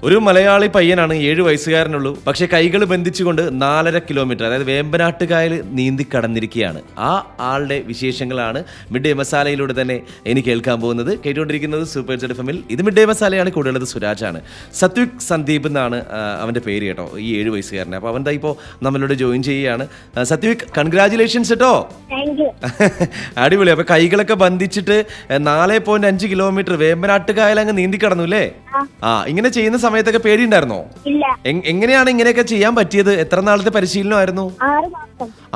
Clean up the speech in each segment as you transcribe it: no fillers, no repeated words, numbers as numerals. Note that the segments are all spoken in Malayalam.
ഒരു മലയാളി പയ്യനാണ്, 7 വയസ്സുകാരനുള്ളൂ. പക്ഷെ കൈകൾ ബന്ധിച്ചുകൊണ്ട് 4.5 കിലോമീറ്റർ, അതായത് വേമ്പനാട്ടുകായൽ നീന്തി കടന്നിരിക്കുകയാണ്. ആ ആളുടെ വിശേഷങ്ങളാണ് മിഡ് ഡേ മസാലയിലൂടെ തന്നെ ഇനി കേൾക്കാൻ പോകുന്നത്. കേട്ടുകൊണ്ടിരിക്കുന്നത് സൂപ്പർ ജെഡ് എഫ്എമ്മിൽ. ഇത് മിഡ് ഡേ മസാലയാണ്. കൂടുതലുള്ളത് സുരാജാണ്. സത്വിക് സന്ദീപ് എന്നാണ് അവൻ്റെ പേര് കേട്ടോ, ഈ 7 വയസ്സുകാരനെ. അപ്പോൾ അവൻ ദാ ഇപ്പോൾ നമ്മളോട് ജോയിൻ ചെയ്യുകയാണ്. സത്വിക്, കൺഗ്രാജുലേഷൻസ് കേട്ടോ. അടിപൊളി. അപ്പൊ കൈകളൊക്കെ ബന്ധിച്ചിട്ട് 4.5 കിലോമീറ്റർ വേമ്പനാട്ടുകായൽ അങ്ങ് നീന്തി കടന്നു അല്ലേ? ഇങ്ങനെ ചെയ്യുന്ന സമയത്തൊക്കെ പേടിയുണ്ടായിരുന്നോ? എങ്ങനെയാണ് ഇങ്ങനെയൊക്കെ ചെയ്യാൻ പറ്റിയത്? എത്ര നാളത്തെ പരിശീലനമായിരുന്നു?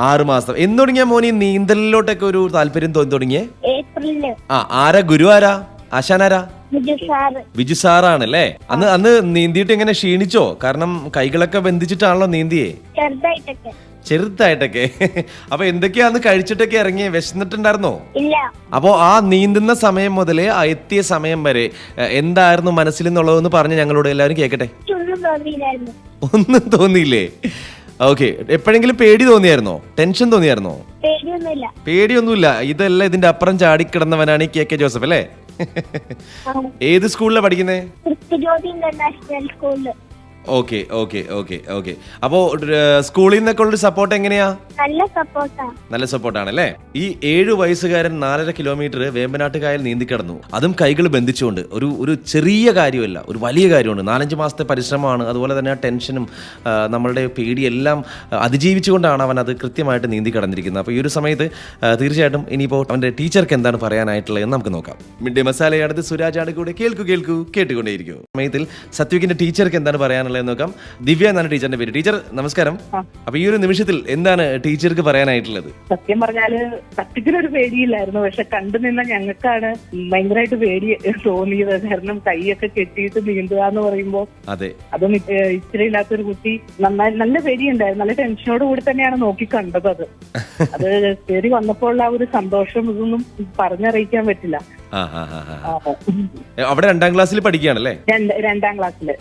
6 മാസം. എന്ന് തുടങ്ങിയ മോനി നീന്തലിലോട്ടൊക്കെ ഒരു താല്പര്യം തോന്നി തുടങ്ങിയേ? ആരാ ഗുരു? ആരാ ആശാനാരാ? ബിജു സാറാണല്ലേ? അന്ന് നീന്തിയിട്ട് എങ്ങനെ ക്ഷീണിച്ചോ? കാരണം കൈകളൊക്കെ ബന്ധിച്ചിട്ടാണല്ലോ നീന്തിയേ. ചെറുതായിട്ടൊക്കെ. അപ്പൊ എന്തൊക്കെയാന്ന് കഴിച്ചിട്ടൊക്കെ ഇറങ്ങി? വിശന്നിട്ടുണ്ടായിരുന്നോ? അപ്പോ ആ നീന്തുന്ന സമയം മുതലേ എത്തിയ സമയം വരെ എന്തായിരുന്നു മനസ്സിൽ എന്നുള്ളതെന്ന് പറഞ്ഞ് ഞങ്ങളോട് എല്ലാവരും കേക്കട്ടെ. ഒന്നും തോന്നിയില്ലേ? ഓക്കെ. എപ്പോഴെങ്കിലും പേടി തോന്നിയായിരുന്നോ? ടെൻഷൻ തോന്നിയായിരുന്നോ? പേടിയൊന്നുമില്ല. ഇതല്ല, ഇതിന്റെ അപ്പുറം ചാടിക്കിടന്നവനാണ് ഈ KK ജോസഫ് അല്ലേ? ഏത് സ്കൂളിലാണ് പഠിക്കുന്നേ? Okay okay okay okay. അപ്പോ സ്കൂളിൽ നിന്നൊക്കെ ഉള്ള സപ്പോർട്ട് എങ്ങനെയാ? നല്ല സപ്പോർട്ടാണല്ലേ? ഈ 7 വയസ്സുകാരൻ 4.5 കിലോമീറ്റർ വേമ്പനാട്ടുകായൽ നീന്തിക്കടന്നു, അതും കൈകൾ ബന്ധിച്ചുകൊണ്ട്. ഒരു ചെറിയ കാര്യമല്ല, ഒരു വലിയ കാര്യമാണ്. 4-5 മാസത്തെ പരിശ്രമമാണ്. അതുപോലെ തന്നെ ആ ടെൻഷനും നമ്മളുടെ പേടിയെല്ലാം അതിജീവിച്ചുകൊണ്ടാണ് അവൻ അത് കൃത്യമായിട്ട് നീന്തി കടന്നിരിക്കുന്നത്. അപ്പോൾ ഈ ഒരു സമയത്ത് തീർച്ചയായിട്ടും ഇനിയിപ്പോൾ അവൻ്റെ ടീച്ചർക്ക് എന്താണ് പറയാനായിട്ടുള്ളതെന്ന് നമുക്ക് നോക്കാം. Mid day മസാലയാണത്. സുരാജാണ് കൂടെ. കേൾക്കൂ കേട്ടുകൊണ്ടേയിരിക്കും. സമയത്തിൽ സത്വികിന്റെ ടീച്ചർക്ക് എന്താണ് പറയാനുള്ളത് നോക്കാം. ദിവ്യ എന്നാണ് ടീച്ചറിന്റെ പേര്. ടീച്ചർ നമസ്കാരം. അപ്പൊ ഈ ഒരു നിമിഷത്തിൽ എന്താണ് ടീച്ചർക്ക് പറയാനായിട്ടുള്ളത്? സത്യം പറഞ്ഞാല് സത്യത്തിലൊരു പേടിയില്ലായിരുന്നു. പക്ഷെ കണ്ടു നിന്ന ഞങ്ങൾക്കാണ് ഭയങ്കരമായിട്ട് പേടി തോന്നിയത്. കാരണം കൈയൊക്കെ കെട്ടിയിട്ട് നീന്തുക എന്ന് പറയുമ്പോ അതും ഇച്ചിരി ഇല്ലാത്തൊരു കുട്ടി നല്ല പേടിയുണ്ടായിരുന്നു. നല്ല ടെൻഷനോട് കൂടി തന്നെയാണ് നോക്കി കണ്ടത്. അത് കയറി വന്നപ്പോൾ ഉള്ള ആ ഒരു സന്തോഷം ഇതൊന്നും പറഞ്ഞറിയിക്കാൻ പറ്റില്ല. അവിടെ 2ാം ക്ലാസ്സിൽ പഠിക്കുകയാണല്ലേ? 2ാം ക്ലാസ്സില്.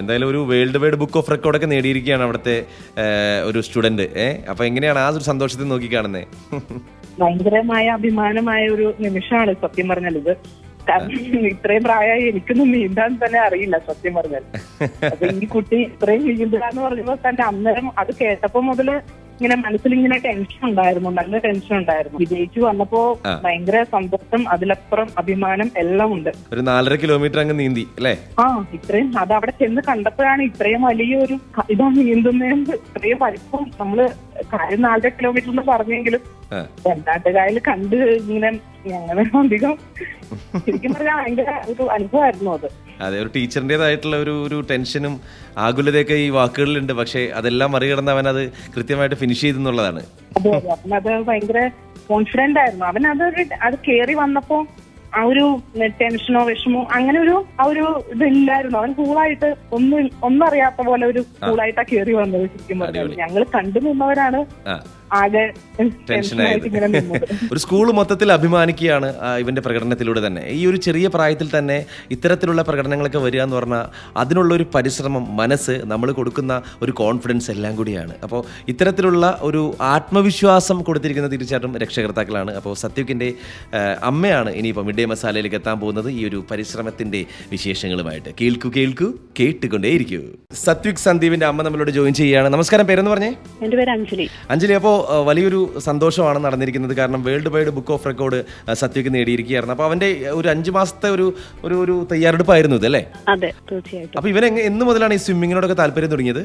എന്തായാലും ഒരു world wide book of record ഒക്കെ നേടിയിരിക്കുകയാണ് അവിടുത്തെ ഒരു സ്റ്റുഡന്റ്. അപ്പൊ എങ്ങനെയാണ് ആ ഒരു സന്തോഷത്തിൽ നോക്കി കാണുന്നേ? ഭയങ്കരമായ അഭിമാനമായ ഒരു നിമിഷമാണ് സത്യം പറഞ്ഞാൽ ഇത്. കാരണം ഇത്രയും പ്രായമായി എനിക്കൊന്നും നീന്താൻ തന്നെ അറിയില്ല സത്യം പറഞ്ഞാൽ. അപ്പൊ ഈ കുട്ടി ഇത്രയും നീന്തുക പറഞ്ഞപ്പോ തന്നെ അന്നേരം അത് കേട്ടപ്പോ മുതല് ഇങ്ങനെ മനസ്സിൽ ഇങ്ങനെ ടെൻഷൻ ഉണ്ടായിരുന്നു, നല്ല ടെൻഷൻ ഉണ്ടായിരുന്നു. വിജയിച്ചു വന്നപ്പോ ഭയങ്കര സന്തോഷം, അതിലപ്പുറം അഭിമാനം എല്ലാം ഉണ്ട്. ഒരു 4.5 കിലോമീറ്റർ അങ്ങ് നീന്തി അല്ലേ? ഇത്രയും അത് അവിടെ ചെന്ന് കണ്ടപ്പോഴാണ് ഇത്രയും വലിയൊരു ഇതാ നീന്തുന്നതിന് ഇത്രയും വലിപ്പം. നമ്മള് കാര്യം 4.5 കിലോമീറ്റർ എന്ന് പറഞ്ഞെങ്കിലും വെമ്പനാട്ടുകായൽ കണ്ട് ഇങ്ങനെ ഞങ്ങളെ അധികം ശരിക്കും പറഞ്ഞാൽ ഭയങ്കര ഒരു അനുഭവമായിരുന്നു അത്. അതെ, ഒരു ടീച്ചറിൻ്റെതായിട്ടുള്ള ഒരു ടെൻഷനും ആകുലതയൊക്കെ ഈ വാക്കുകളിലുണ്ട്. പക്ഷെ അതെല്ലാം മറികടന്ന് അവൻ അത് കൃത്യമായിട്ട് ഫിനിഷ് ചെയ്തെന്നുള്ളതാണ്. അതെ, അവനത് ഭയങ്കര കോൺഫിഡന്റ് ആയിരുന്നു. അവൻ അത് കേറി വന്നപ്പോ ആ ഒരു ടെൻഷനോ വിഷമോ അങ്ങനെ ആ ഒരു ഇതില്ലായിരുന്നു. അവൻ കൂളായിട്ട് ഒന്നും അറിയാത്ത പോലെ ഒരു കൂളായിട്ടാ കേറി വന്നത്. ശരിക്കും പറഞ്ഞാൽ ഞങ്ങൾ കണ്ടു നിന്നവരാണ് ആകെ ടെൻഷനായിട്ട്. ഒരു സ്കൂൾ മൊത്തത്തിൽ അഭിമാനിക്കുകയാണ് ഇവന്റെ പ്രകടനത്തിലൂടെ തന്നെ. ഈ ഒരു ചെറിയ പ്രായത്തിൽ തന്നെ ഇത്തരത്തിലുള്ള പ്രകടനങ്ങളൊക്കെ വരിക എന്ന് പറഞ്ഞാൽ അതിനുള്ള ഒരു പരിശ്രമം, മനസ്സ്, നമ്മൾ കൊടുക്കുന്ന ഒരു കോൺഫിഡൻസ് എല്ലാം കൂടിയാണ്. അപ്പോൾ ഇത്തരത്തിലുള്ള ഒരു ആത്മവിശ്വാസം കൊടുത്തിരിക്കുന്ന തീർച്ചയായിട്ടും രക്ഷകർത്താക്കളാണ്. അപ്പോൾ സത്വികിന്റെ അമ്മയാണ് ഇനിയിപ്പോൾ മിഡ് ഡേ മസാലയിലേക്ക് എത്താൻ പോകുന്നത് ഈ ഒരു പരിശ്രമത്തിന്റെ വിശേഷങ്ങളുമായിട്ട്. കേൾക്കൂ കേട്ടുകൊണ്ടേയിരിക്കൂ. സത്വിക് സന്ദീപിന്റെ അമ്മ നമ്മളോട് ജോയിൻ ചെയ്യുകയാണ്. നമസ്കാരം, പേരെന്ന് പറഞ്ഞേ? എന്റെ പേര് അഞ്ജലി. അഞ്ജലി, അപ്പോൾ വലിയൊരു സന്തോഷമാണ് നടന്നിരിക്കുന്നത്. കാരണം world wide book of record Sathvik നേടിയിരിക്കുകയായിരുന്നു. അപ്പൊ അവന്റെ ഒരു 5 മാസത്തെ ഒരു തയ്യാറെടുപ്പായിരുന്നു ഇതല്ലേ? അതെ, തീർച്ചയായിട്ടും. അപ്പൊ ഇവൻ എന്ന് മുതലാണ് ഈ സ്വിമ്മിങ്ങിനോടൊക്കെ താല്പര്യം തുടങ്ങിയത്?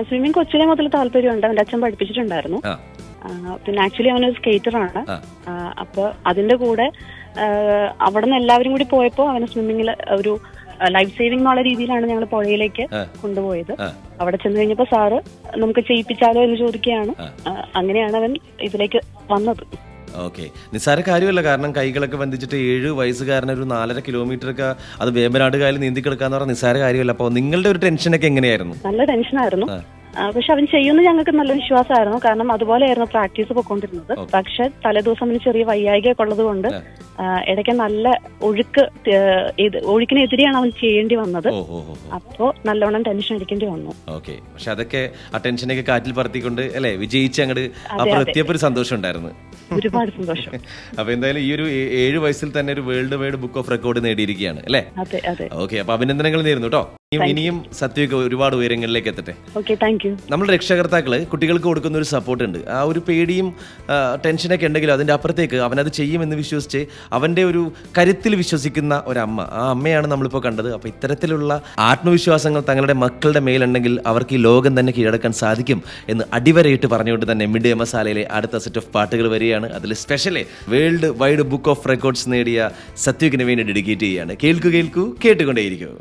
സ്വിമ്മിങ് കൊച്ചിലെ മുതൽ താല്പര്യമുണ്ട്. അവന്റെ അച്ഛൻ പഠിപ്പിച്ചിട്ടുണ്ടായിരുന്നു. പിന്നെ ആക്ച്വലി അവനൊരു സ്കേറ്ററാണ്. അപ്പൊ അതിന്റെ കൂടെ അവിടെ നിന്ന് എല്ലാവരും കൂടി പോയപ്പോ അവന് സ്വിമ്മിങ്ങിൽ ഒരു ലൈഫ് സേവിംഗ് എന്നുള്ള രീതിയിലാണ് ഞങ്ങൾ പുഴയിലേക്ക് കൊണ്ടുപോയത്. അവിടെ ചെന്ന് കഴിഞ്ഞപ്പോ സാറ് നമുക്ക് ചെയ്യിപ്പിച്ചാലോ എന്ന് ചോദിക്കുകയാണ്. അങ്ങനെയാണ് അവൻ ഇതിലേക്ക് വന്നത്. ഓക്കെ, നിസ്സാര കാര്യമല്ല. കാരണം കൈകളൊക്കെ ബന്ധിച്ചിട്ട് 7 വയസ്സുകാരന് ഒരു 4.5 കിലോമീറ്റർ ഒക്കെ അത് വേമ്പനാട്ടുകായൽ നീന്തി കിടക്കാന്ന് പറഞ്ഞാൽ നിസ്സാര കാര്യമല്ല. അപ്പൊ നിങ്ങളുടെ ഒരു ടെൻഷനൊക്കെ എങ്ങനെയായിരുന്നു? നല്ല ടെൻഷനായിരുന്നു. പക്ഷെ അവൻ ചെയ്യുന്ന ഞങ്ങൾക്ക് നല്ല വിശ്വാസമായിരുന്നു. കാരണം അതുപോലെയായിരുന്നു പ്രാക്ടീസ് പൊയ്ക്കൊണ്ടിരുന്നത്. പക്ഷെ തലേദിവസം അവന് ചെറിയ വയ്യായികയൊക്കെ ഉള്ളത് കൊണ്ട് ഇടയ്ക്ക് നല്ല ഒഴുക്കിനെതിരെയാണ് അവൻ ചെയ്യേണ്ടി വന്നത്. അപ്പോ നല്ലോണം ടെൻഷൻ അടിക്കേണ്ടി വന്നു. ഓക്കെ, പക്ഷെ അതൊക്കെ ആ ടെൻഷനൊക്കെ കാറ്റിൽ പറത്തിക്കൊണ്ട് അല്ലെ വിജയിച്ച് അങ്ങോട്ട് അപ്പുറം എത്തിയപ്പോ ഒരു സന്തോഷം ഉണ്ടായിരുന്നു. ഒരുപാട് സന്തോഷം. അപ്പൊ എന്തായാലും ഈ ഒരു 7 വയസ്സിൽ തന്നെ ഒരു world wide book of record നേടിയിരിക്കുകയാണ് അല്ലേ? അതെ അതെ. ഓക്കെ, അപ്പൊ അഭിനന്ദനങ്ങൾ നേരുന്നു കേട്ടോ. ഇനിയും സത്യമൊക്കെ ഒരുപാട് ഉയരങ്ങളിലേക്ക് എത്തട്ടെ. Okay, thank you. നമ്മുടെ രക്ഷകർത്താക്കള് കുട്ടികൾക്ക് കൊടുക്കുന്ന ഒരു സപ്പോർട്ട് ഉണ്ട്. ആ ഒരു പേടിയും ടെൻഷനൊക്കെ ഉണ്ടെങ്കിലും അതിൻ്റെ അപ്പുറത്തേക്ക് അവനത് ചെയ്യുമെന്ന് വിശ്വസിച്ച് അവൻ്റെ ഒരു കരുത്തിൽ വിശ്വസിക്കുന്ന ഒരമ്മ, ആ അമ്മയാണ് നമ്മളിപ്പോൾ കണ്ടത്. അപ്പോൾ ഇത്തരത്തിലുള്ള ആത്മവിശ്വാസങ്ങൾ തങ്ങളുടെ മക്കളുടെ മേലുണ്ടെങ്കിൽ അവർക്ക് ഈ ലോകം തന്നെ കീഴടക്കാൻ സാധിക്കും എന്ന് അടിവരയിട്ട് പറഞ്ഞുകൊണ്ട് തന്നെ മിഡ് ഡേ മസാലയിലെ അടുത്ത സെറ്റ് ഓഫ് പാട്ടുകൾ വരികയാണ്. അതിൽ specially world wide book of records നേടിയ സത്യുവിന് വേണ്ടി ഡെഡിക്കേറ്റ് ചെയ്യുകയാണ്. കേൾക്കൂ കേൾക്കൂ, കേട്ടുകൊണ്ടേയിരിക്കൂ.